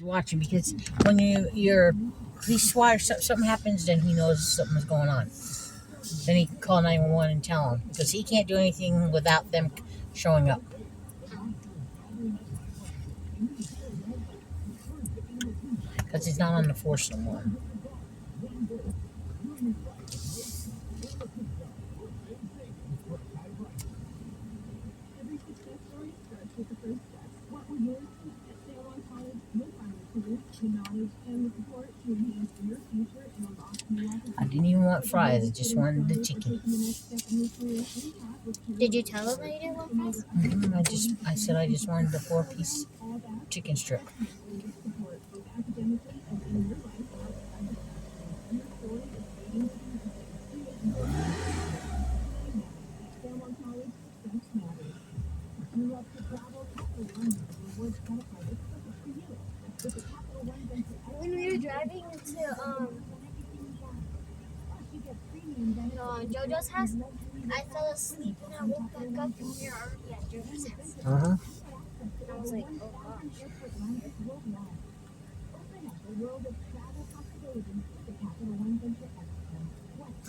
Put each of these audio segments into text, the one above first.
watching because when you're police SWAT or something happens, then he knows something's going on. Then he can call 911 and tell them because he can't do anything without them showing up. Because he's not on the force no more. I didn't even want fries. I just wanted the chicken. Did you tell them that you didn't want fries? I said I just wanted the 4-piece chicken strip. When we were driving to JoJo's house, I fell asleep and I woke back up and we were already at JoJo's house. Uh-huh. And I was like, oh gosh.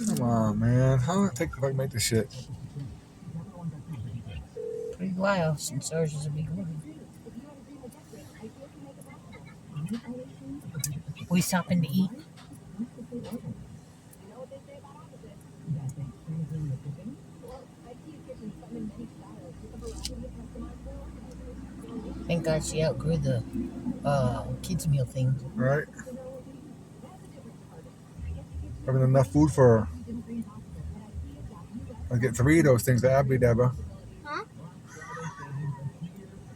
Come on, man. How long does it take to make this shit? Pretty while since ours is a big one. We stopping to eat? Thank God she outgrew the kids meal thing. Right? Having enough food for her. I'll get 3 of those things at Abby Dabba. Huh?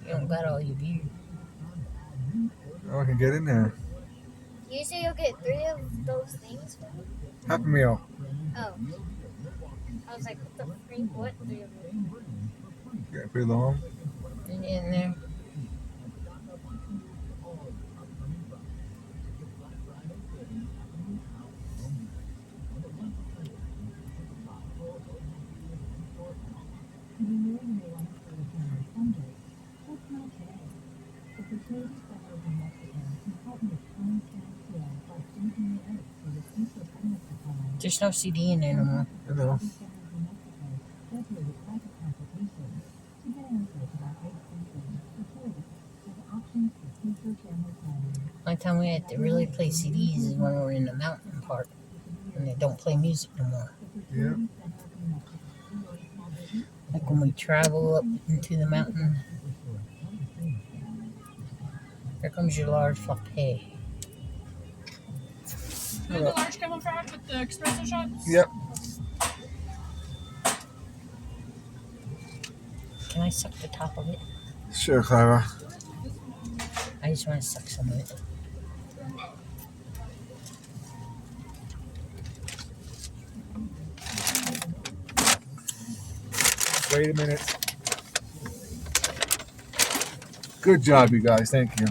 You don't got all your beer. Oh, I can get in there. You say you'll get 3 of those things for me? Happy Meal. Oh. I was like, what the freak? What 3 of them? Yeah, pretty long. In there. There's no CD in there no more. I know. Only time we had to really play CDs is when we're in the mountain part. And they don't play music no more. Yeah. Like when we travel up into the mountain. Here comes your large frappe. The large camel frog with the espresso shots? Yep. Can I suck the top of it? Sure, Clara. I just want to suck some of it. Wait a minute. Good job, you guys. Thank you.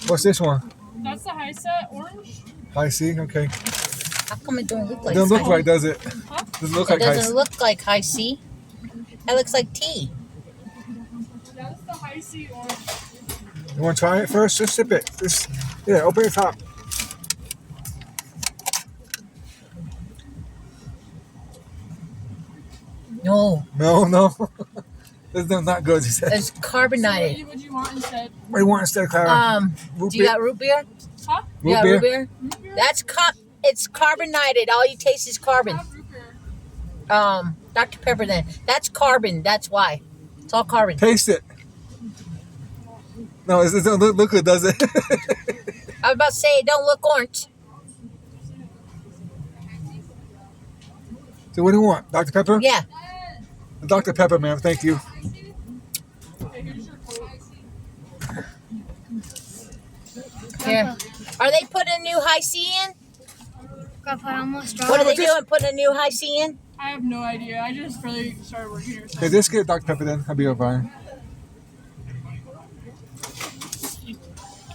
What's this one? That's the high set orange. High C? Okay. How come it don't look like It doesn't look high? right, does it? Huh? Doesn't look It like high doesn't C. look like high C. That looks like tea. That's the high C orange. You want to try it first? Just sip it. Yeah, open the top. No, No. This is not good, he said. it's carbonated. What would you want instead? What do you want instead, Clara? Root Do you got root beer? Huh? You got beer? root beer? That's it's carbonated. All you taste is carbon. Have root beer. Dr. Pepper then. That's carbon. That's why. It's all carbon. Taste it. No, it doesn't look good, does it? I was about to say it don't look orange. So what do you want? Dr. Pepper? Yeah. Dr. Pepper, ma'am. Thank you. Okay, here's your Coke. Here. Are they putting a new high C in? Grandpa, I almost dropped What are they just- doing? Putting a new high C in? I have no idea. I just really started working here. So. Okay, just get Dr. Pepper then. I'll be fine.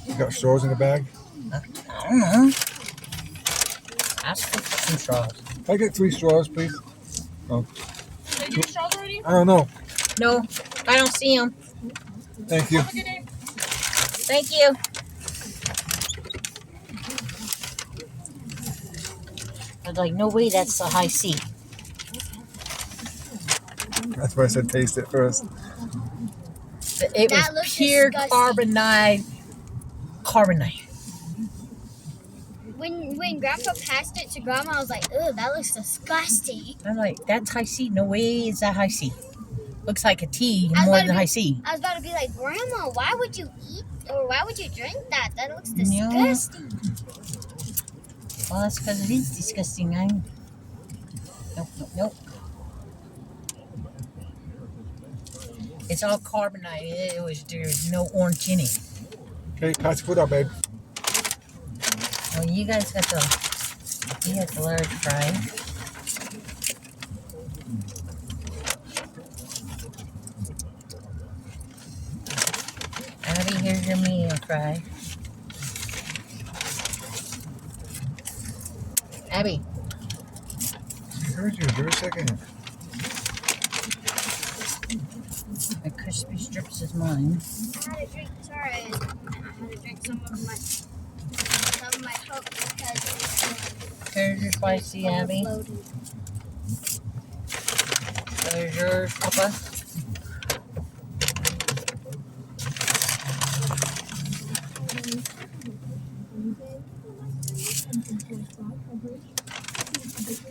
You got straws in the bag? I don't know. Ask for some straws. Can I get 3 straws, please? Oh, Did you get straws already? I don't know. No, I don't see them. Thank you. Have a good day. Thank you. I was like, no way, that's the high C. That's why I said taste it first. It That was looks pure disgusting. carbonite. When Grandpa passed it to Grandma, I was like, "Ugh, that looks disgusting." I'm like, that's high C. No way, is that high C. Looks like a tea I was more about to than be- high C. I was about to be like, Grandma, why would you eat or why would you drink that? That looks Yeah. disgusting. Well, that's because it is disgusting. Nope. It's all carbonite. There's no orange in it. Okay, pass the food out, babe. Well, you guys got the large fry. Abby, here's your medium fry. Abby, I heard you. Give her a second. the crispy strips is mine. I had to drink. Sorry, I had to drink some of my Coke because Here's your spicy, Abby. overloaded. There's yours, Papa.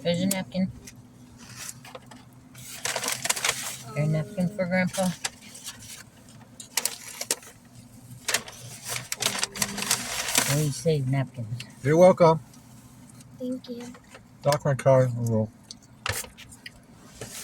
There's a napkin. There's a napkin for Grandpa. We save napkins. You're welcome. Thank you. Lock my car. I will.